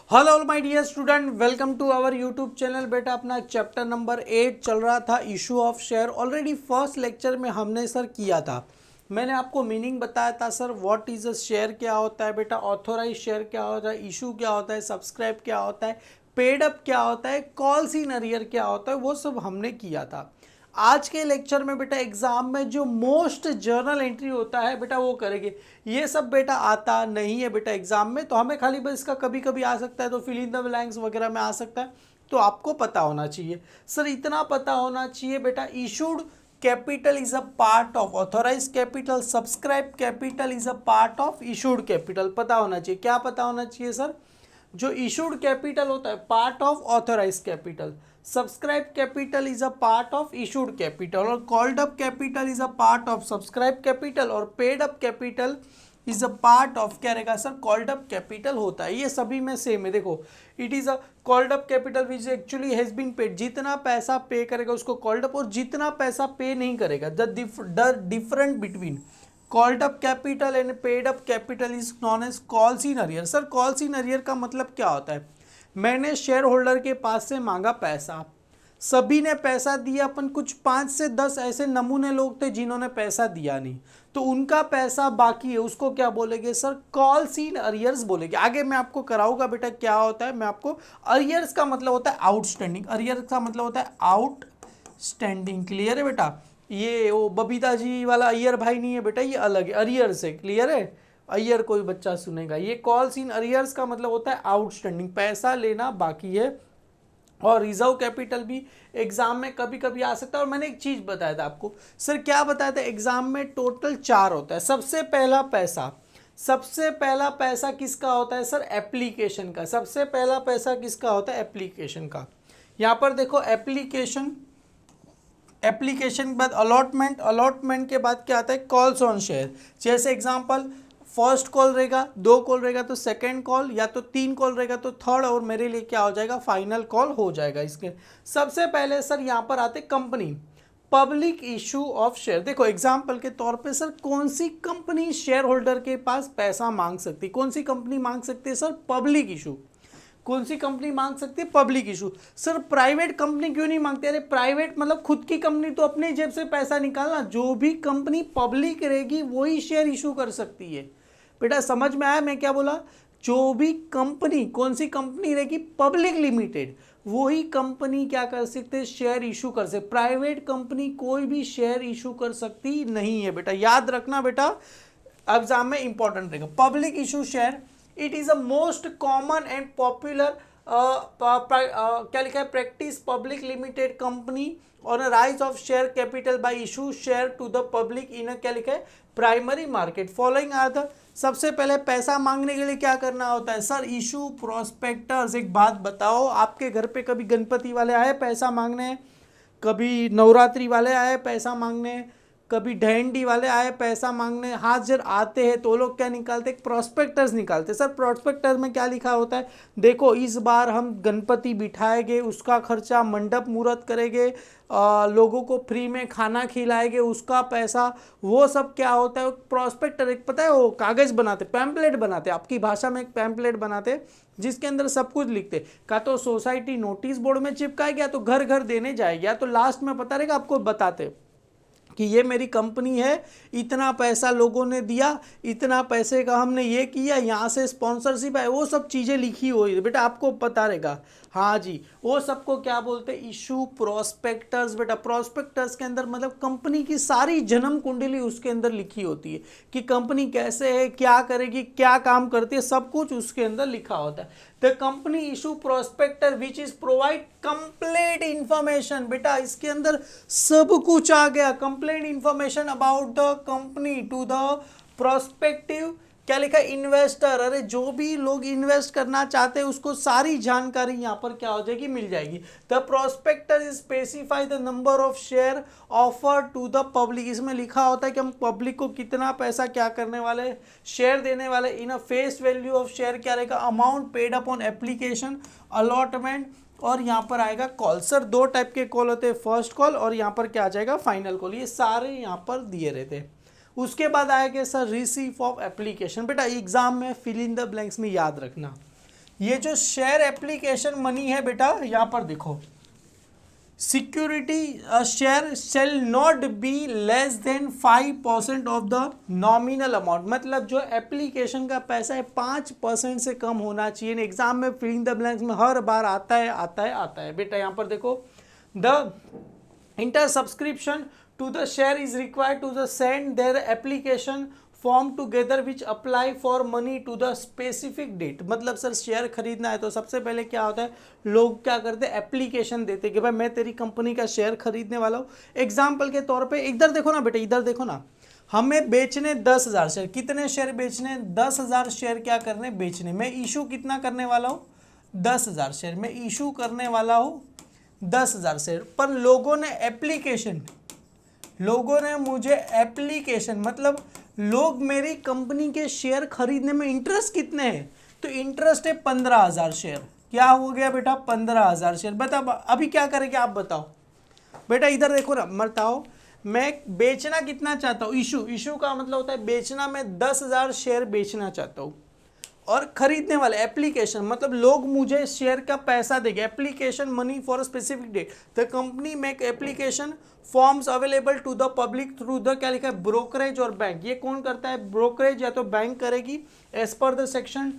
Hello all my dear student, welcome to our YouTube channel. बेटा अपना chapter number 8 चल रहा था, issue of share. Already first lecture में हमने सर किया था। मैंने आपको मीनिंग बताया था sir, what is a share क्या होता है बेटा, ऑथोराइज शेयर क्या होता है, इशू क्या होता है, सब्सक्राइब क्या होता है, पेड अप क्या होता है, कॉल्स इन अरियर क्या होता है, वो सब हमने किया था। आज के लेक्चर में बेटा एग्जाम में जो मोस्ट जर्नल एंट्री होता है बेटा वो करेंगे। ये सब बेटा आता नहीं है बेटा एग्जाम में, तो हमें खाली बस इसका कभी कभी आ सकता है, तो फिल इन द ब्लैंक्स वगैरह में आ सकता है। तो आपको पता होना चाहिए सर, इतना पता होना चाहिए बेटा, issued capital is a part of authorise capital, subscribe capital is a part of issued capital. पता होना चाहिए, क्या पता होना चाहिए सर? जो इशूड कैपिटल होता है part of authorise capital, subscribe capital is a part of issued capital, और called up capital is a part of subscribed capital, और paid up capital is a part of क्या रहेगा sir? Called up capital होता है। ये सभी में same है। देखो, it is a called up capital which actually has been paid. जितना पैसा पे करेगा उसको कॉल्ड अप, और जितना पैसा पे नहीं करेगा, the different between called up capital and paid up capital is known as calls in arrear. Sir calls in arrear का मतलब क्या होता है? मैंने शेयर होल्डर के पास से मांगा पैसा, सभी ने पैसा दिया, अपन कुछ 5 से 10 ऐसे नमूने लोग थे जिन्होंने पैसा दिया नहीं, तो उनका पैसा बाकी है, उसको क्या बोलेंगे सर? कॉल्स इन अरियर्स बोलेंगे। आगे मैं आपको कराऊंगा बेटा क्या होता है, मैं आपको। अरियर्स का मतलब होता है आउटस्टैंडिंग, अरियर्स का मतलब होता है आउटस्टैंडिंग। क्लियर है बेटा? ये वो बबीता जी वाला अय्यर भाई नहीं है बेटा, ये अलग है, अरियर्स है। क्लियर है? अय्यर कोई बच्चा सुनेगा। ये कॉल्स इन अरियर्स का मतलब होता है आउटस्टैंडिंग, पैसा लेना बाकी है। और रिजर्व कैपिटल भी एग्जाम में कभी कभी आ सकता है। और मैंने एक चीज बताया था आपको सर, क्या बताया था? एग्जाम में टोटल 4 होता है। सबसे पहला पैसा किसका होता है सर? एप्लीकेशन का। सबसे पहला पैसा किसका होता है? एप्लीकेशन का। यहां पर देखो, एप्लीकेशन के बाद अलॉटमेंट, अलॉटमेंट के बाद क्या आता है? Calls on share. जैसे एग्जांपल, फर्स्ट कॉल रहेगा, 2 कॉल रहेगा तो सेकंड कॉल, या तो 3 कॉल रहेगा तो थर्ड, और मेरे लिए क्या हो जाएगा? फाइनल कॉल हो जाएगा इसके। सबसे पहले सर यहाँ पर आते company, public issue of share. देखो एग्जाम्पल के तौर पे सर, कौन सी कंपनी शेयर होल्डर के पास पैसा मांग सकती? कौन सी कंपनी मांग सकती है सर? Public issue. कौन सी कंपनी मांग सकती है? Public issue. Sir private company क्यों नहीं मांगती? अरे प्राइवेट मतलब खुद की कंपनी तो अपने जेब से पैसा निकालना, जो भी कंपनी पब्लिक रहेगी वही शेयर इशू कर सकती है। बेटा समझ में आया मैं क्या बोला? जो भी कंपनी, कौन सी कंपनी रहेगी? पब्लिक लिमिटेड, वही कंपनी क्या कर सकते? शेयर इशू कर सकते। प्राइवेट कंपनी कोई भी शेयर इशू कर सकती नहीं है बेटा, याद रखना बेटा, एग्जाम में इंपॉर्टेंट रहेगा। Public issue share, it is a most common and popular क्या लिखा है? प्रैक्टिस पब्लिक लिमिटेड कंपनी और rise of share capital by issue share to the public in क्या लिखा है? Primary market. Following are the, सबसे पहले पैसा मांगने के लिए क्या करना होता है सर? Issue prospectus. एक बात बताओ, आपके घर पे कभी गणपति वाले आए पैसा मांगने? कभी नवरात्रि वाले आए पैसा मांगने? कभी डैंडी वाले आए पैसा मांगने? हाथ जब आते हैं तो लोग क्या निकालते? एक प्रोस्पेक्टस निकालते। सर प्रोस्पेक्टस में क्या लिखा होता है? देखो इस बार हम गणपति बिठाएंगे, उसका खर्चा, मंडप मुहूर्त करेंगे, लोगों को फ्री में खाना खिलाएंगे, उसका पैसा, वो सब क्या होता है? प्रोस्पेक्टर, एक पता है वो कागज बनाते, पैम्पलेट बनाते, आपकी भाषा में एक पैम्पलेट बनाते जिसके अंदर सब कुछ लिखते। का तो सोसाइटी नोटिस बोर्ड में चिपकाएगी, या तो घर घर देने जाएगी, या तो लास्ट में पता रहेगा आपको बताते कि ये मेरी कंपनी है, इतना पैसा लोगों ने दिया, इतना पैसे का हमने ये किया, यहाँ से स्पॉन्सरशिप है, वो सब चीज़ें लिखी हुई बेटा, आपको पता रहेगा। हाँ जी, वो सबको क्या बोलते हैं? Issue prospectus. बेटा प्रोस्पेक्टस के अंदर मतलब कंपनी की सारी जन्म कुंडली उसके अंदर लिखी होती है, कि कंपनी कैसे है, क्या करेगी, क्या काम करती है, सब कुछ उसके अंदर लिखा होता है। The company issue prospector which is provide complete information. बेटा इसके अंदर सब कुछ आ गया, complete information about the company to the prospective क्या लिखा? इन्वेस्टर। अरे जो भी लोग इन्वेस्ट करना चाहते हैं उसको सारी जानकारी यहाँ पर क्या हो जाएगी? मिल जाएगी। The prospector is specify the number of share offer to the public. इसमें लिखा होता है कि हम पब्लिक को कितना पैसा क्या करने वाले? शेयर देने वाले। In a face value of share क्या रहेगा? Amount paid upon application, allotment, और यहाँ पर आएगा कॉल। सर 2 टाइप के कॉल होते हैं, फर्स्ट कॉल और यहाँ पर क्या आ जाएगा? Final call. ये सारे यहाँ पर दिए रहते हैं। उसके बाद आएगा सर रिसीव ऑफ एप्लीकेशन। बेटा एग्जाम में फिल इन द ब्लैंक्स में याद रखना, ये जो शेयर एप्लीकेशन मनी है बेटा, यहाँ पर देखो, security share shall not be less than 5% of the nominal amount, मतलब जो एप्लीकेशन का पैसा है 5% से कम होना चाहिए। एग्जाम में फिलिंग द ब्लैंक्स में हर बार आता है बेटा। यहाँ पर देखो, the inter subscription to the share is required to the send their application form together which apply for money to the specific date. मतलब सर शेयर खरीदना है तो सबसे पहले क्या होता है, लोग क्या करते हैं, एप्लीकेशन देते कि भाई मैं तेरी कंपनी का शेयर खरीदने वाला हूँ। एग्जाम्पल के तौर पे इधर देखो ना बेटा, इधर देखो ना, हमें बेचने 10,000 शेयर। कितने शेयर बेचने? 10,000 शेयर क्या करने, बेचने। मैं इशू कितना करने वाला हूँ? 10,000 शेयर। मैं इशू करने वाला हूँ 10,000 शेयर। पर लोगों ने एप्लीकेशन, लोगों ने मुझे एप्लीकेशन, मतलब लोग मेरी कंपनी के शेयर खरीदने में इंटरेस्ट कितने हैं, तो इंटरेस्ट है 15,000 शेयर। क्या हो गया बेटा? 15,000 शेयर। बता अभी क्या करेंगे आप बताओ बेटा, इधर देखो ना, बताओ मैं बेचना कितना चाहता हूँ। इशू का मतलब होता है बेचना, मैं 10,000 शेयर बेचना चाहता हूँ। और खरीदने वाले एप्लीकेशन, मतलब लोग मुझे शेयर का पैसा देंगे। Application money for specific date, the company make application forms available to the public through the, क्या लिखा है, ब्रोकरेज और बैंक। ये कौन करता है? ब्रोकरेज या तो बैंक करेगी, as per the section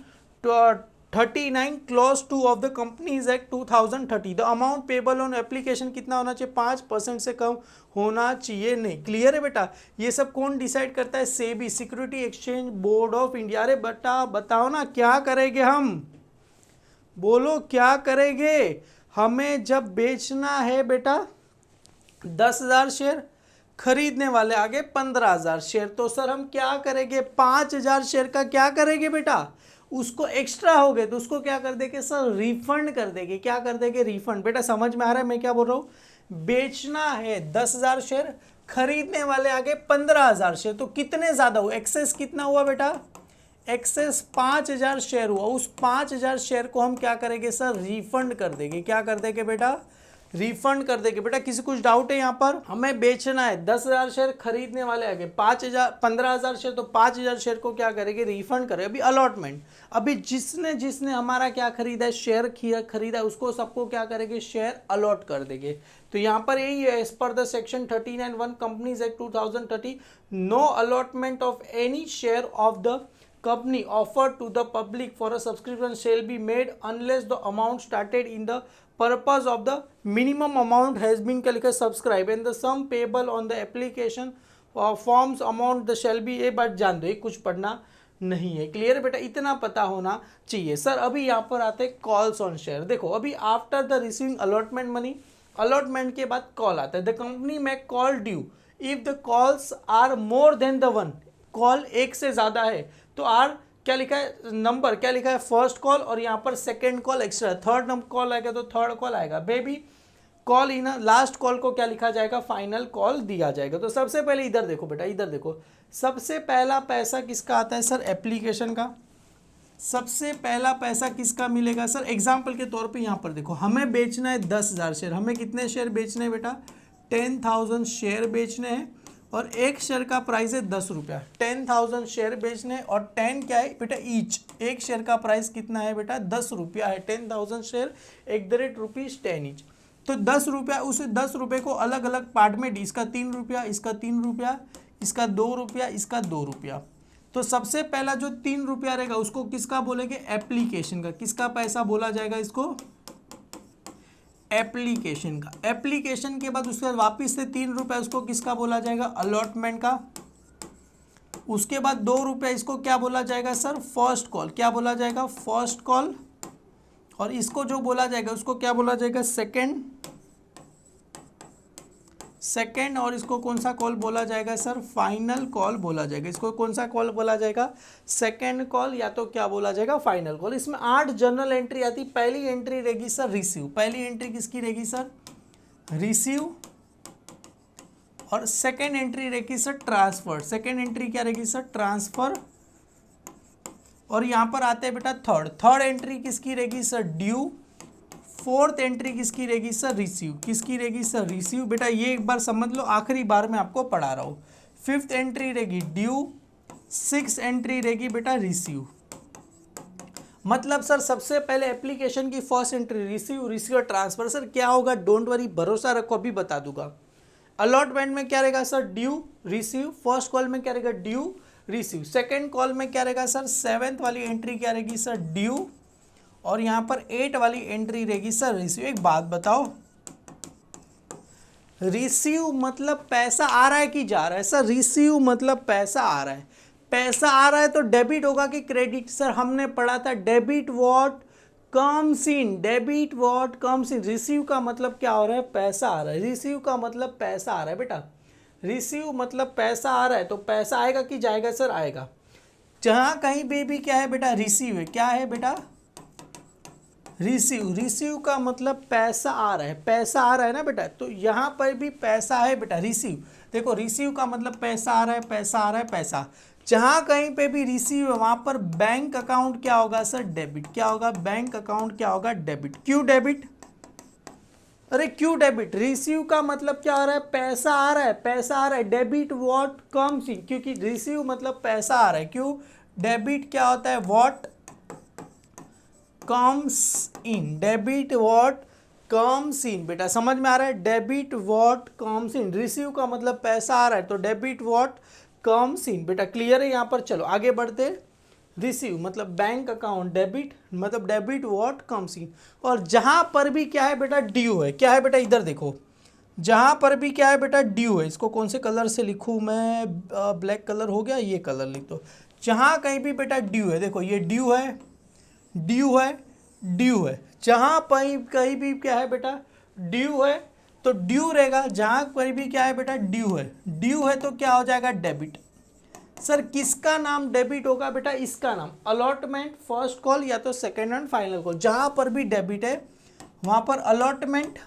39 clause 2 of the companies act 2030। The amount payable on application कितना होना चाहिए? 5% से कम होना चाहिए नहीं। क्लियर है बेटा? ये सब कौन डिसाइड करता है? SEBI, security exchange board of India. अरे बेटा बताओ ना क्या करेंगे हम, बोलो क्या करेंगे? हमें जब बेचना है बेटा 10,000 शेयर, खरीदने वाले आगे 15,000 शेयर, तो सर हम क्या करेंगे? 5,000 शेयर का क्या करेंगे बेटा? उसको एक्स्ट्रा हो गए तो उसको क्या कर देंगे सर? रिफंड कर देंगे। क्या कर देंगे? रिफंड। बेटा समझ में आ रहा है मैं क्या बोल रहा हूँ? बेचना है 10,000 शेयर, खरीदने वाले आगे 15,000 शेयर, तो कितने ज्यादा हुआ? एक्सेस कितना हुआ बेटा? एक्सेस 5,000 शेयर हुआ। उस 5,000 शेयर को हम क्या करेंगे सर? रिफंड कर देंगे। क्या कर देंगे बेटा? रिफंड कर देंगे। बेटा किसी कुछ डाउट है यहाँ पर? हमें बेचना है 10,000 शेयर, खरीदने वाले आगे 15,000 शेयर, तो 5,000 शेयर को क्या करेंगे? रिफंड करें। अभी अलॉटमेंट, अभी जिसने जिसने हमारा क्या खरीदा है, शेयर खरीदा, उसको सबको क्या करेंगे? शेयर अलॉट कर देंगे। तो यहाँ पर यही है, as per the section 39(1) companies act 2030, no allotment of any share of the company offered to the public for a subscription shall be made unless the amount started in the purpose of the minimum amount has been subscribed and the sum payable on the application forms amount the shall be a। But जान दो, ये कुछ पढ़ना नहीं है। Clear बेटा? इतना पता होना चाहिए। सर अभी यहाँ पर आते हैं कॉल्स ऑन शेयर। देखो अभी after the receiving allotment money, allotment के बाद कॉल आता है। द कंपनी में call due if the calls are more than the one, call एक से ज्यादा है तो आर क्या लिखा है, नंबर क्या लिखा है, फर्स्ट कॉल, और यहाँ पर second call extra, third number call आएगा तो थर्ड कॉल आएगा। Baby call in last call को क्या लिखा जाएगा? फाइनल कॉल दिया जाएगा। तो सबसे पहले इधर देखो बेटा, इधर देखो, सबसे पहला पैसा किसका आता है सर? एप्लीकेशन का। सबसे पहला पैसा किसका मिलेगा सर? एग्जाम्पल के तौर पे यहाँ पर देखो, हमें बेचना है 10,000 शेयर। हमें कितने शेयर बेचने हैं बेटा? 10,000 शेयर बेचने हैं, और एक शेयर का प्राइस है 10 रुपया। 10,000 शेयर बेचने, और 10 क्या है बेटा? ईच। एक शेयर का प्राइस कितना है बेटा? 10 रुपया है। 10,000 शेयर @10 ईच। तो 10 रुपया, उस 10 रुपये को अलग अलग पार्ट में डी, इसका 3 रुपया, इसका 3 रुपया, इसका 2 रुपया, इसका 2 रुपया। तो सबसे पहला जो 3 रुपया रहेगा उसको किसका बोलेंगे? एप्लीकेशन का। किसका पैसा बोला जाएगा इसको? एप्लीकेशन का। एप्लीकेशन के बाद उसके बाद वापिस से 3 रुपया, उसको किसका बोला जाएगा? अलॉटमेंट का। उसके बाद 2 रुपया, इसको क्या बोला जाएगा सर? First call. क्या बोला जाएगा? First call. और इसको जो बोला जाएगा उसको क्या बोला जाएगा? सेकंड। और इसको कौन सा कॉल बोला जाएगा सर? फाइनल कॉल बोला जाएगा। इसको कौन सा कॉल बोला जाएगा? सेकंड कॉल, या तो क्या बोला जाएगा? Final call. इसमें 8 जनरल एंट्री आती। पहली एंट्री रहेगी सर रिसीव। पहली एंट्री किसकी रहेगी सर? रिसीव। और सेकंड एंट्री रहेगी सर ट्रांसफर। सेकंड एंट्री क्या रहेगी सर? ट्रांसफर। और यहाँ पर आते हैं बेटा थर्ड एंट्री किसकी रहेगी सर? ड्यू। फोर्थ एंट्री किसकी रहेगी सर? रिसीव। किसकी रहेगी सर? रिसीव। बेटा ये एक बार समझ लो, आखिरी बार मैं आपको पढ़ा रहा हूँ। फिफ्थ एंट्री रहेगी ड्यू। सिक्स एंट्री रहेगी बेटा रिसीव। मतलब सर सबसे पहले एप्लीकेशन की first entry receive, receiver transfer. Sir क्या होगा, डोंट वरी, भरोसा रखो, अभी बता दूंगा। अलॉटमेंट में क्या रहेगा sir, due receive. First call में क्या रहेगा, ड्यू रिसीव। सेकंड कॉल में क्या रहेगा सर, 7th वाली एंट्री क्या रहेगी सर, ड्यू, और यहाँ पर 8 वाली एंट्री रहेगी सर रिसीव। एक बात बताओ, रिसीव मतलब पैसा आ रहा है कि जा रहा है? सर रिसीव मतलब पैसा आ रहा है। पैसा आ रहा है तो डेबिट होगा कि क्रेडिट? सर हमने पढ़ा था debit what comes in, debit what comes in. Receive का मतलब क्या हो रहा है, पैसा आ रहा है। रिसीव का मतलब पैसा आ रहा है बेटा, रिसीव मतलब पैसा आ रहा है, तो पैसा आएगा कि जाएगा? सर आएगा। जहाँ कहीं भी क्या है बेटा, रिसीव है। क्या है बेटा, रिसीव। रिसीव का मतलब पैसा आ रहा है, पैसा आ रहा है ना बेटा, तो यहाँ पर भी पैसा है बेटा, रिसीव। देखो रिसीव का मतलब पैसा आ रहा है, पैसा आ रहा है, पैसा। जहाँ कहीं पे भी रिसीव है वहाँ पर बैंक अकाउंट क्या होगा सर, डेबिट। क्या होगा, बैंक अकाउंट क्या होगा, डेबिट। क्यों डेबिट, अरे क्यों डेबिट? रिसीव का मतलब क्या आ रहा है, पैसा आ रहा है, पैसा आ रहा है। डेबिट व्हाट कम्स इन, क्योंकि रिसीव मतलब पैसा आ रहा है। क्यों, डेबिट क्या होता है, what comes in, debit what comes in. बेटा समझ में आ रहा है, debit what comes in. Receive का मतलब पैसा आ रहा है, तो डेबिट व्हाट कम्स इन। बेटा क्लियर है यहाँ पर? चलो आगे बढ़ते। रिसीव मतलब बैंक अकाउंट, डेबिट मतलब डेबिट व्हाट कम्स इन। और जहाँ पर भी क्या है बेटा, ड्यू है। क्या है बेटा, इधर देखो, जहाँ पर भी क्या है बेटा, ड्यू है। इसको कौन से कलर से लिखूँ मैं, ब्लैक कलर हो गया, ये कलर लिख दो। जहाँ कहीं भी बेटा ड्यू है, देखो ये ड्यू है, ड्यू है, ड्यू है। जहाँ पर कहीं भी क्या है बेटा, ड्यू है, तो ड्यू रहेगा। जहाँ पर भी क्या है बेटा, ड्यू है, ड्यू है तो क्या हो जाएगा, डेबिट। सर किसका नाम डेबिट होगा बेटा, इसका नाम। अलॉटमेंट, फर्स्ट कॉल या तो सेकेंड एंड फाइनल कॉल, जहाँ पर भी डेबिट है वहाँ पर अलॉटमेंट,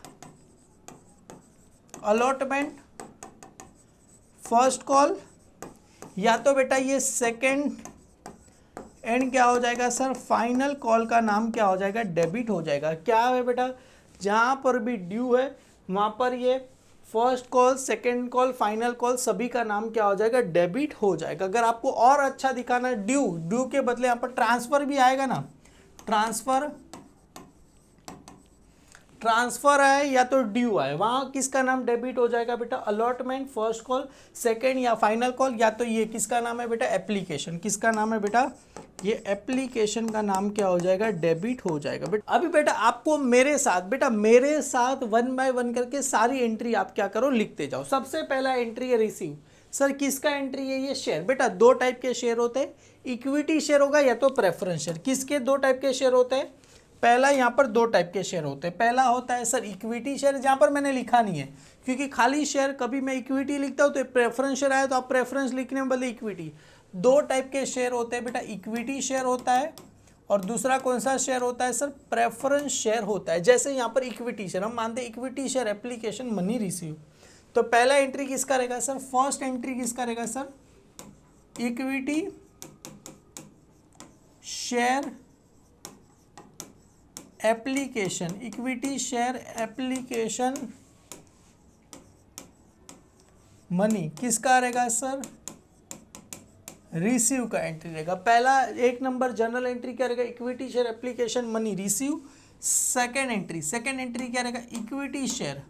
अलॉटमेंट फर्स्ट कॉल, या तो बेटा ये सेकेंड एंड क्या हो जाएगा सर, फाइनल कॉल का नाम क्या हो जाएगा, डेबिट हो जाएगा। क्या है बेटा, जहाँ पर भी ड्यू है वहाँ पर ये first call, second call, final call सभी का नाम क्या हो जाएगा, डेबिट हो जाएगा। अगर आपको और अच्छा दिखाना है, ड्यू, ड्यू के बदले यहाँ पर ट्रांसफर भी आएगा ना, ट्रांसफर, ट्रांसफर है या तो ड्यू है, वहाँ किसका नाम डेबिट हो जाएगा बेटा, अलॉटमेंट, फर्स्ट कॉल, सेकेंड या फाइनल कॉल, या तो ये किसका नाम है बेटा, एप्लीकेशन। किसका नाम है बेटा, ये एप्लीकेशन का नाम क्या हो जाएगा, डेबिट हो जाएगा। बेटा अभी बेटा आपको मेरे साथ, बेटा मेरे साथ 1 बाय 1 करके सारी एंट्री आप क्या करो, लिखते जाओ। सबसे पहला एंट्री है रिसीव। सर किसका एंट्री है, ये शेयर। बेटा दो टाइप के शेयर होते हैं, इक्विटी शेयर होगा या तो प्रेफरेंस शेयर। किसके दो टाइप के शेयर होते हैं, पहला यहाँ पर दो टाइप के शेयर होते हैं। पहला होता है सर इक्विटी शेयर, जहाँ पर मैंने लिखा नहीं है क्योंकि खाली शेयर, कभी मैं इक्विटी लिखता हूँ तो प्रेफरेंस शेयर आया तो आप प्रेफरेंस लिखने में बदले इक्विटी। दो टाइप के शेयर होते हैं बेटा, इक्विटी शेयर होता है और दूसरा कौन सा शेयर होता है सर, प्रेफरेंस शेयर होता है। जैसे यहाँ पर इक्विटी शेयर, हम मानते हैं equity share application money receive, तो पहला एंट्री किसका रहेगा सर, फर्स्ट एंट्री किसका रहेगा sir, equity share application, equity share application money किसका रहेगा सर, रिसीव का एंट्री रहेगा। पहला एक नंबर जनरल एंट्री क्या रहेगा, equity share application money receive. Second entry क्या रहेगा, equity share,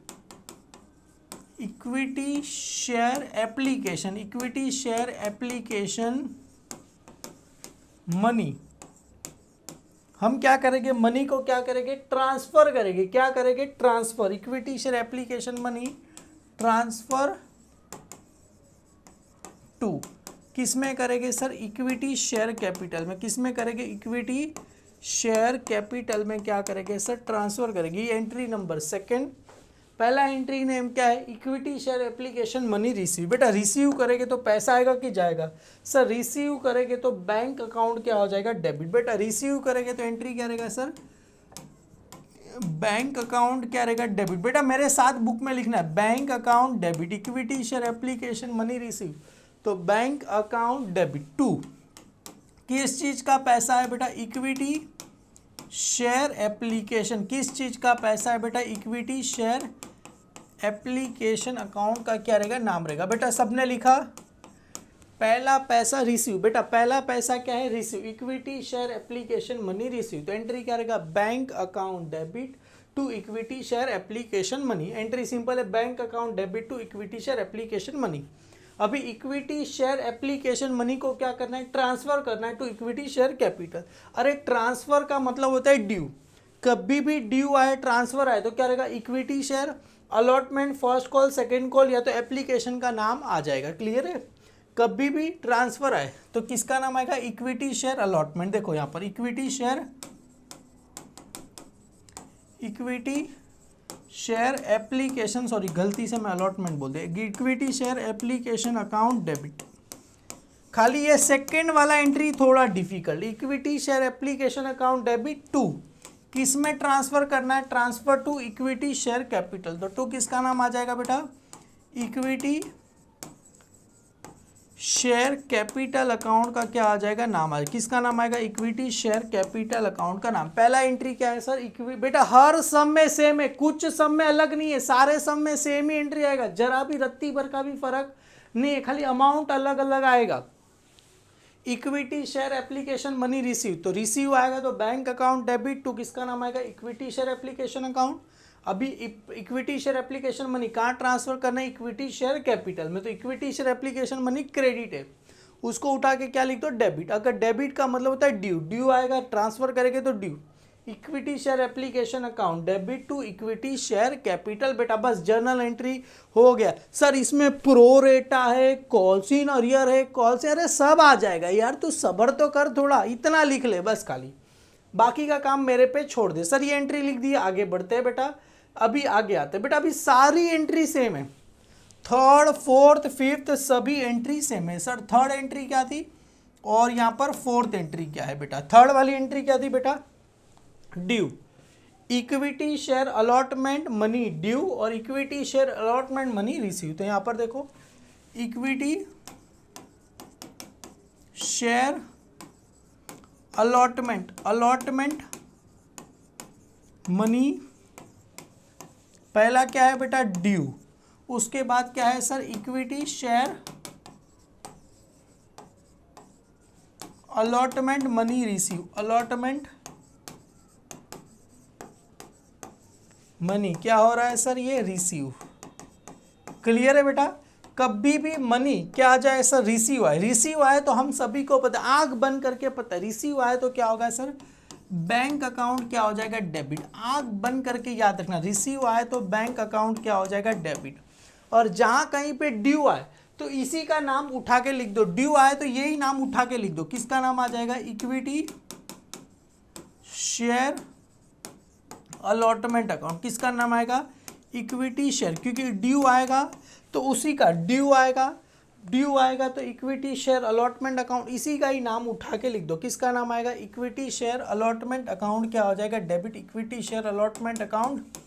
equity share application, equity share application money. हम क्या करेंगे, मनी को क्या करेंगे, ट्रांसफर करेंगे। क्या करेंगे, transfer, equity share application money transfer to, किस में करेंगे सर, इक्विटी शेयर कैपिटल में। किस में करेंगे, इक्विटी शेयर कैपिटल में क्या करेंगे सर, ट्रांसफर करेंगे। ये एंट्री नंबर सेकंड। पहला एंट्री नेम क्या है, equity share application money receive. बेटा रिसीव करेंगे तो पैसा आएगा कि जाएगा, सर रिसीव करेंगे तो बैंक अकाउंट क्या हो जाएगा, डेबिट। बेटा रिसीव करेंगे तो एंट्री क्या रहेगा सर, बैंक अकाउंट क्या रहेगा, डेबिट। बेटा मेरे साथ बुक में लिखना है, bank account debit, equity share application money receive, तो बैंक अकाउंट डेबिट टू। किस चीज का पैसा है बेटा, इक्विटी शेयर एप्लीकेशन। किस चीज का पैसा है बेटा, इक्विटी शेयर एप्लीकेशन अकाउंट का क्या रहेगा, नाम रहेगा। बेटा सबने लिखा, पहला पैसा रिसीव, बेटा पहला पैसा क्या है, receive, equity share application money receive, तो एंट्री क्या रहेगा, bank account debit to equity share application money. Entry simple है, bank account debit to equity share application money. अभी इक्विटी शेयर एप्लीकेशन मनी को क्या करना है, ट्रांसफर करना है टू इक्विटी शेयर कैपिटल। अरे ट्रांसफर का मतलब होता है ड्यू, कभी भी ड्यू आए, ट्रांसफर आए तो क्या रहेगा, equity share allotment, first call, second call या तो एप्लीकेशन का नाम आ जाएगा। क्लियर है, कभी भी ट्रांसफर आए तो किसका नाम आएगा, इक्विटी शेयर अलॉटमेंट। देखो यहां पर इक्विटी शेयर एप्लीकेशन, सॉरी गलती से मैं अलॉटमेंट बोल दिया, equity share application account debit. खाली ये सेकंड वाला एंट्री थोड़ा difficult, equity share application account debit to, किस में ट्रांसफर करना है, transfer to equity share capital. तो टू किसका नाम आ जाएगा बेटा, इक्विटी शेयर कैपिटल अकाउंट का क्या आ जाएगा, नाम आएगा, किसका नाम आएगा, इक्विटी शेयर कैपिटल अकाउंट का नाम। पहला एंट्री क्या है सर, बेटा हर सम में सेम है, कुछ सम में अलग नहीं है, सारे सम में सेम ही एंट्री आएगा, जरा भी रत्ती भर का भी फर्क नहीं है, खाली अमाउंट अलग अलग आएगा। Equity share application money receive, तो रिसीव आएगा तो बैंक अकाउंट डेबिट टू, किसका नाम आएगा, इक्विटी शेयर एप्लीकेशन अकाउंट। अभी इक्विटी शेयर एप्लीकेशन मनी कहाँ ट्रांसफर करना है, इक्विटी शेयर कैपिटल में, तो equity share application money credit है, उसको उठा के क्या लिख दो, डेबिट। अगर डेबिट का मतलब होता है ड्यू, ड्यू आएगा ट्रांसफर करेंगे तो due, equity share application account debit to equity share capital. बेटा बस जर्नल एंट्री हो गया। सर इसमें प्रोरेटा है, कॉल्स इन अरियर है, कॉल्स, अरे सब आ जाएगा यार, तू सब्र तो कर, थोड़ा इतना लिख ले बस, खाली बाकी का काम मेरे पे छोड़ दे। सर ये एंट्री लिख दी, आगे बढ़ते हैं बेटा, अभी आगे आते हैं बेटा, अभी सारी एंट्री सेम है, थर्ड फोर्थ फिफ्थ सभी एंट्री सेम है। सर थर्ड एंट्री क्या थी और यहाँ पर फोर्थ एंट्री क्या है बेटा, थर्ड वाली एंट्री क्या थी बेटा, due, equity share allotment money due और equity share allotment money receive. तो यहां पर देखो इक्विटी शेयर अलॉटमेंट मनी, पहला क्या है बेटा, ड्यू, उसके बाद क्या है sir, equity share allotment money receive, allotment money क्या हो रहा है सर, ये रिसीव। क्लियर है बेटा, कभी भी मनी क्या आ जाए सर, रिसीव आए, रिसीव आए तो हम सभी को पता, आंख बंद करके पता है, रिसीव आए तो क्या होगा सर, बैंक अकाउंट क्या हो जाएगा, डेबिट। आंख बंद करके याद रखना, रिसीव आए तो बैंक अकाउंट क्या हो जाएगा, डेबिट। और जहां कहीं पे ड्यू आए तो इसी का नाम उठा के लिख दो, ड्यू आए तो यही नाम उठा के लिख दो, किसका नाम आ जाएगा, इक्विटी शेयर अलॉटमेंट अकाउंट, किसका नाम आएगा, इक्विटी शेयर, क्योंकि ड्यू आएगा तो उसी का ड्यू आएगा तो इक्विटी शेयर अलॉटमेंट अकाउंट, इसी का ही नाम उठा के लिख दो, किसका नाम आएगा, इक्विटी शेयर अलॉटमेंट अकाउंट क्या हो जाएगा, debit, equity share allotment account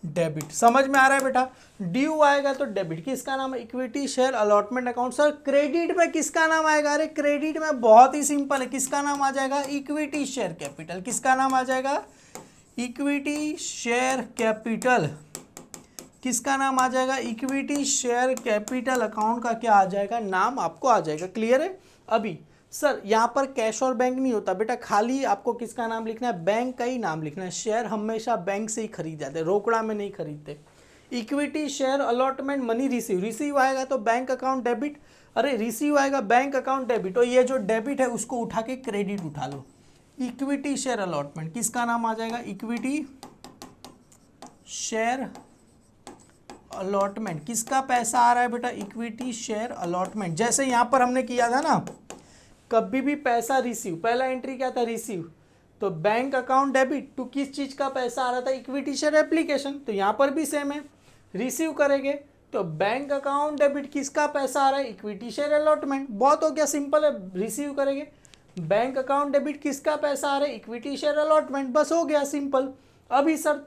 debit. समझ में आ रहा है बेटा, ड्यू आएगा तो डेबिट, किसका नाम है, equity share allotment account. Sir credit में किसका नाम आएगा, अरे क्रेडिट में बहुत ही सिंपल है, किसका नाम आ जाएगा, इक्विटी शेयर कैपिटल, किसका नाम आ जाएगा, इक्विटी शेयर कैपिटल, किसका नाम आ जाएगा, इक्विटी शेयर कैपिटल अकाउंट का क्या आ जाएगा, नाम आपको आ जाएगा। क्लियर है। अभी सर यहाँ पर कैश और बैंक नहीं होता बेटा, खाली आपको किसका नाम लिखना है, बैंक का ही नाम लिखना है। शेयर हमेशा बैंक से ही खरीद जाते हैं, रोकड़ा में नहीं खरीदते। Equity share allotment money receive, receive आएगा तो बैंक अकाउंट डेबिट, अरे रिसीव आएगा बैंक अकाउंट डेबिट, और ये जो डेबिट है उसको उठा के क्रेडिट उठा लो। इक्विटी शेयर अलॉटमेंट किसका नाम आ जाएगा, इक्विटी शेयर अलॉटमेंट, किसका पैसा आ रहा है बेटा, इक्विटी शेयर अलॉटमेंट। जैसे यहाँ पर हमने किया था ना, कभी भी पैसा रिसीव, पहला एंट्री क्या था, रिसीव, तो बैंक अकाउंट डेबिट टू किस चीज का पैसा आ रहा था, इक्विटी शेयर एप्लीकेशन, तो यहाँ पर भी सेम है, रिसीव करेंगे तो बैंक अकाउंट डेबिट किसका पैसा आ रहा है, इक्विटी शेयर अलॉटमेंट। बहुत हो गया, सिंपल है, रिसीव करेंगे बैंक अकाउंट डेबिट किसका पैसा आ रहा है, इक्विटी शेयर अलॉटमेंट, बस हो गया सिंपल। अभी सर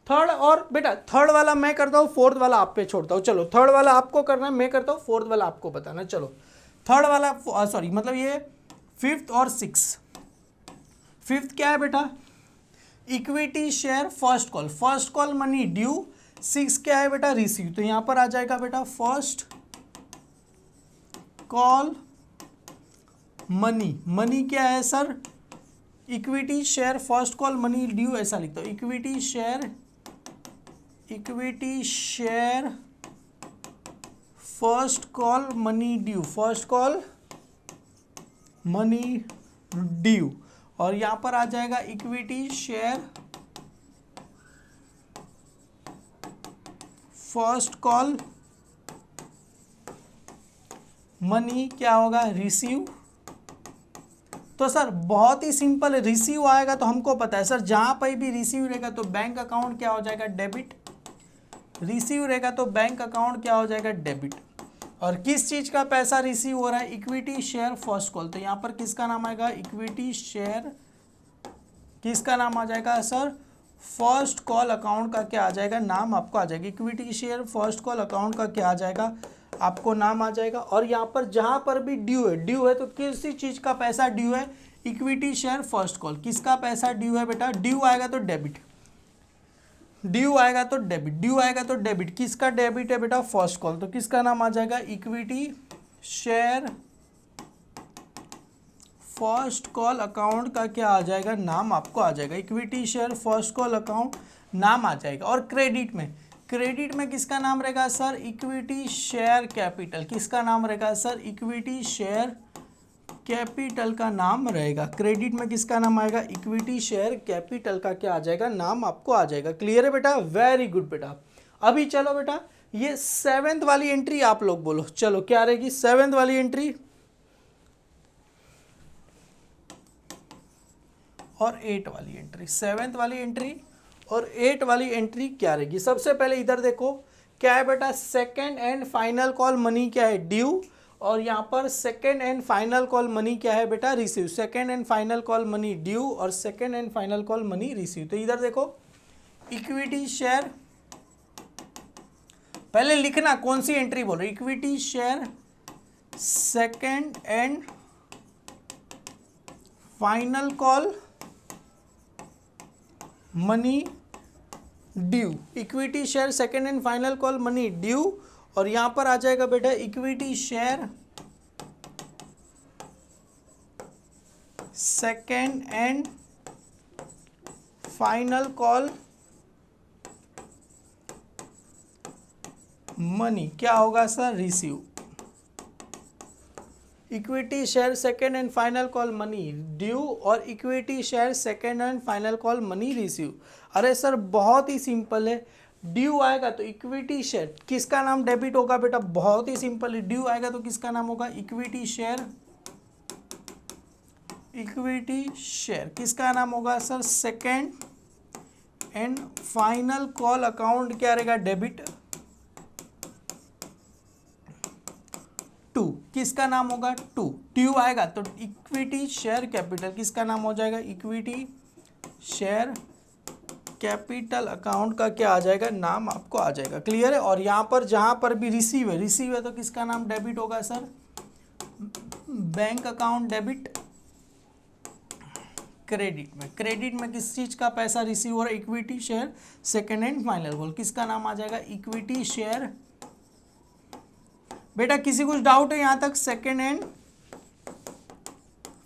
थर्ड और बेटा थर्ड वाला मैं करता हूँ, फोर्थ वाला आप पे छोड़ता हूँ। चलो थर्ड वाला आपको करना है, मैं करता हूँ, फोर्थ वाला आपको बताना। चलो थर्ड वाला, सॉरी मतलब ये फिफ्थ और सिक्स। फिफ्थ क्या है बेटा, equity share first call money due. Six क्या है बेटा, रिसीव, तो यहां पर आ जाएगा बेटा फर्स्ट कॉल मनी, मनी क्या है sir, equity share first call money due, ऐसा लिखता हूं, equity share first call money due, first call money due, और यहां पर आ जाएगा equity share first call money क्या होगा, रिसीव। तो सर बहुत ही सिंपल है, रिसीव आएगा तो हमको पता है सर, जहां पर भी रिसीव रहेगा तो बैंक अकाउंट क्या हो जाएगा, डेबिट, रिसीव रहेगा तो बैंक अकाउंट क्या हो जाएगा, डेबिट। और किस चीज का पैसा रिसीव हो रहा है, इक्विटी शेयर फर्स्ट कॉल, तो यहां पर किसका नाम आएगा, इक्विटी शेयर, किसका नाम आ जाएगा सर, फर्स्ट कॉल अकाउंट का क्या आ जाएगा, नाम आपको आ जाएगा, equity share first call account का क्या आ जाएगा, आपको नाम आ जाएगा। और यहाँ पर जहाँ पर भी ड्यू है तो किसी चीज़ का पैसा ड्यू है, इक्विटी शेयर फर्स्ट कॉल, किसका पैसा ड्यू है बेटा, ड्यू आएगा तो डेबिट, ड्यू आएगा तो डेबिट, ड्यू आएगा तो डेबिट, किसका डेबिट है बेटा, फर्स्ट कॉल, तो किसका नाम आ जाएगा, equity share first call account का क्या आ जाएगा, नाम आपको आ जाएगा, equity share first call account नाम आ जाएगा। और क्रेडिट में किसका नाम रहेगा सर, इक्विटी शेयर कैपिटल, किसका नाम रहेगा सर, इक्विटी शेयर कैपिटल का नाम रहेगा। क्रेडिट में किसका नाम आएगा, इक्विटी शेयर कैपिटल का क्या आ जाएगा, नाम आपको आ जाएगा। क्लियर है बेटा, वेरी गुड बेटा। अभी चलो बेटा ये 7th वाली एंट्री आप लोग बोलो, चलो क्या रहेगी 7th वाली एंट्री और 8 वाली एंट्री, 7th वाली एंट्री और 8 वाली एंट्री क्या रहेगी। सबसे पहले इधर देखो क्या है बेटा, second and final call money क्या है, ड्यू, और यहाँ पर second and final call money क्या है बेटा, receive, second and final call money due और second and final call money receive. तो इधर देखो इक्विटी शेयर, पहले लिखना कौन सी एंट्री बोल रहे, equity share second and final call money due, equity share second and final call money due, और यहां पर आ जाएगा बेटा equity share second and final call money क्या होगा sir, receive, equity share second and final call money due और equity share second and final call money receive. अरे सर बहुत ही सिंपल है, ड्यू आएगा तो इक्विटी शेयर किसका नाम डेबिट होगा बेटा, बहुत ही सिंपल है, ड्यू आएगा तो किसका नाम होगा, इक्विटी शेयर किसका नाम होगा sir, second and final call account क्या रहेगा, डेबिट, टू किसका नाम होगा, टू, ड्यू आएगा तो इक्विटी शेयर कैपिटल किसका नाम हो जाएगा, इक्विटी शेयर कैपिटल अकाउंट का क्या आ जाएगा, नाम आपको आ जाएगा। क्लियर है। और यहाँ पर जहाँ पर भी रिसीव है तो किसका नाम डेबिट होगा sir, bank account debit. Credit में किस चीज का पैसा रिसीव हो रहा है, equity share second and final call, किसका नाम आ जाएगा, इक्विटी शेयर। बेटा किसी कुछ डाउट है यहाँ तक, सेकेंड एंड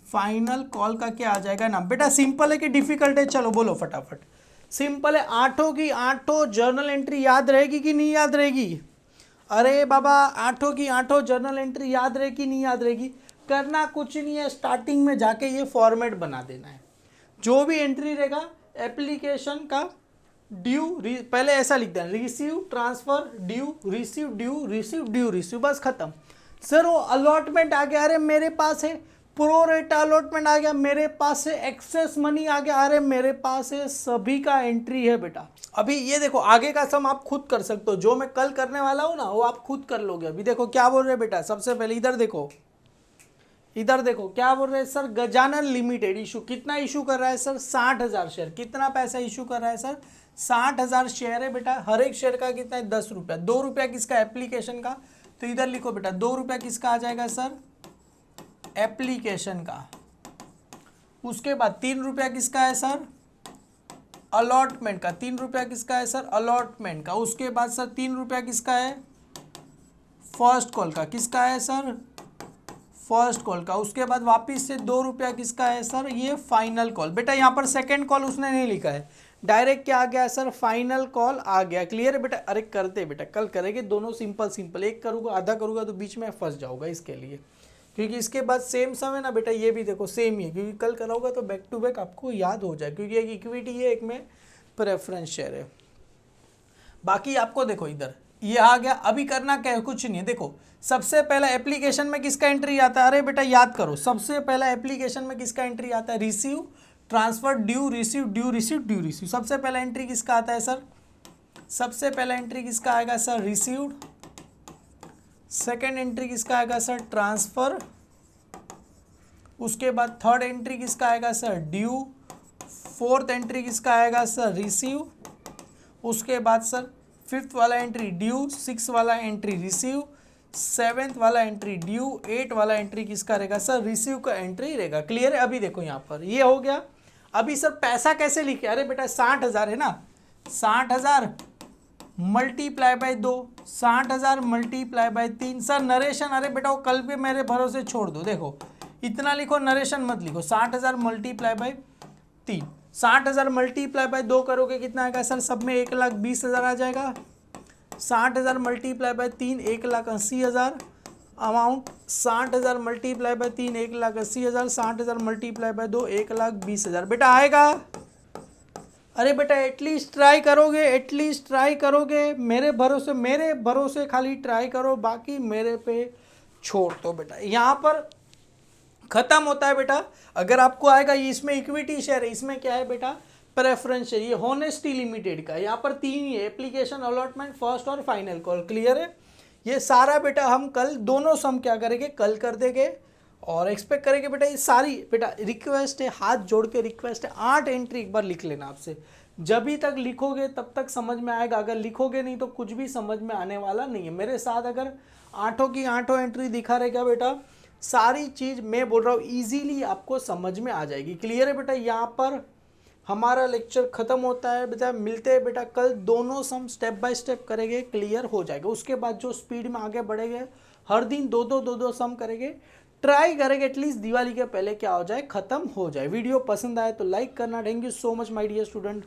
फाइनल कॉल का क्या आ जाएगा नाम। बेटा सिंपल है कि डिफिकल्ट है, चलो बोलो फटाफट। सिंपल है, आठों की आठों जर्नल एंट्री याद रहेगी कि नहीं याद रहेगी। अरे बाबा आठों की आठों जर्नल एंट्री याद रहेगी कि नहीं याद रहेगी। करना कुछ नहीं है, स्टार्टिंग में जाके ये फॉर्मेट बना देना है। जो भी एंट्री रहेगा एप्लीकेशन का ड्यू, पहले ऐसा लिख देना, receive transfer due, receive due, receive due, receive, बस खत्म। सर वो अलॉटमेंट आ गया, अरे मेरे पास है प्रो रेटा अलॉटमेंट आ गया, मेरे पास से एक्सेस मनी आ गया, अरे मेरे पास है, सभी का एंट्री है बेटा। अभी ये देखो आगे का सम आप खुद कर सकते हो, जो मैं कल करने वाला हूँ ना वो आप खुद कर लोगे। अभी देखो क्या बोल रहे हैं बेटा, सबसे पहले इधर देखो, इधर देखो क्या बोल रहे हैं सर, गजानन लिमिटेड इशू, कितना इशू कर रहा है सर, 60,000 शेयर। कितना पैसा इशू कर रहा है सर, 60,000 शेयर है बेटा। हर एक शेयर का कितना है, 10 रुपया। 2 रुपया किसका, एप्लीकेशन का, तो इधर लिखो बेटा 2 रुपया किसका आ जाएगा सर, एप्लीकेशन का। उसके बाद 3 रुपया किसका है सर, अलॉटमेंट का। 3 रुपया किसका है सर, अलॉटमेंट का। उसके बाद सर 3 रुपया किसका है, फर्स्ट कॉल का। किसका है सर, फर्स्ट कॉल का, उसके बाद वापस से 2 रुपया किसका है सर, ये फाइनल कॉल। बेटा यहाँ पर सेकंड कॉल उसने नहीं लिखा है, डायरेक्ट क्या आ गया सर, फाइनल कॉल आ गया। क्लियर है बेटा? अरे करते बेटा, कल करेंगे दोनों सिंपल सिंपल, एक करूँगा आधा करूँगा तो बीच में फंस जाऊँगा इसके लिए, क्योंकि इसके बाद सेम सम है ना बेटा, ये भी देखो सेम ही है, क्योंकि कल कराऊंगा तो बैक टू बैक आपको याद हो जाए, क्योंकि एक इक्विटी है एक में प्रेफरेंस शेयर है। बाकी आपको देखो इधर ये आ गया। अभी करना क्या है, कुछ नहीं है। देखो सबसे पहला एप्लीकेशन में किसका एंट्री आता है, अरे बेटा याद करो, सबसे पहला एप्लीकेशन में किसका एंट्री आता है, receive, transfer, due, receive, due, receive, due, receive. सबसे पहला एंट्री किसका आता है सर, सबसे पहला एंट्री किसका आएगा सर, रिसीव्ड। सेकेंड एंट्री किसका आएगा सर, ट्रांसफर। उसके बाद थर्ड एंट्री किसका आएगा सर, ड्यू। फोर्थ एंट्री किसका आएगा सर, रिसीव। उसके बाद सर फिफ्थ वाला एंट्री ड्यू, सिक्स वाला एंट्री रिसीव, सेवेंथ वाला एंट्री ड्यू, 8 वाला एंट्री किसका रहेगा सर, रिसीव का एंट्री रहेगा। क्लियर है? अभी देखो यहाँ पर ये हो गया। अभी सर पैसा कैसे लिखे, अरे बेटा 60,000 है ना, 60,000 multiply by 2, 60,000 multiply by 3। Sir narration, अरे बेटा वो कल पे मेरे भरोसे छोड़ दो, देखो इतना लिखो, नरेशन मत लिखो। 60,000 मल्टीप्लाई बाय 3, 60,000 मल्टीप्लाई बाय 2 करोगे कितना आएगा सर, सब में 1,20,000 आ जाएगा। 60,000 multiply by 3 1,80,000 amount, 60,000 multiply by 3 1,80,000, 60,000 multiply by 2 1,20,000 बेटा आएगा। अरे बेटा एटलीस्ट ट्राई करोगे, एटलीस्ट ट्राई करोगे, मेरे भरोसे खाली ट्राई करो, बाकी मेरे पे छोड़ दो बेटा। यहाँ पर खत्म होता है बेटा। अगर आपको आएगा ये, इसमें इक्विटी शेयर है, इसमें क्या है बेटा, प्रेफरेंस शेयर। ये होनेस्टी लिमिटेड का, यहाँ पर 3 ही है, एप्लीकेशन, अलॉटमेंट, फर्स्ट और फाइनल कॉल। क्लियर है? ये सारा बेटा हम कल दोनों सम क्या करेंगे, कल कर देंगे और एक्सपेक्ट करेंगे बेटा। ये सारी बेटा रिक्वेस्ट है, हाथ जोड़ के रिक्वेस्ट है, 8 एंट्री एक बार लिख लेना आपसे। जब भी तक लिखोगे तब तक समझ में आएगा, अगर लिखोगे नहीं तो कुछ भी समझ में आने वाला नहीं है। मेरे साथ अगर 8 की 8 एंट्री दिखा रहेगा बेटा, सारी चीज़ मैं बोल रहा हूँ ईजीली आपको समझ में आ जाएगी। क्लियर है बेटा? यहाँ पर हमारा लेक्चर खत्म होता है बेटा, मिलते हैं बेटा कल, दोनों सम स्टेप बाय स्टेप करेंगे, क्लियर हो जाएगा। उसके बाद जो स्पीड में आगे बढ़ेंगे, हर दिन दो सम करेंगे, ट्राई करेंगे एटलीस्ट दिवाली के पहले क्या हो जाए, खत्म हो जाए। वीडियो पसंद आए तो लाइक करना। Thank you so much my dear student.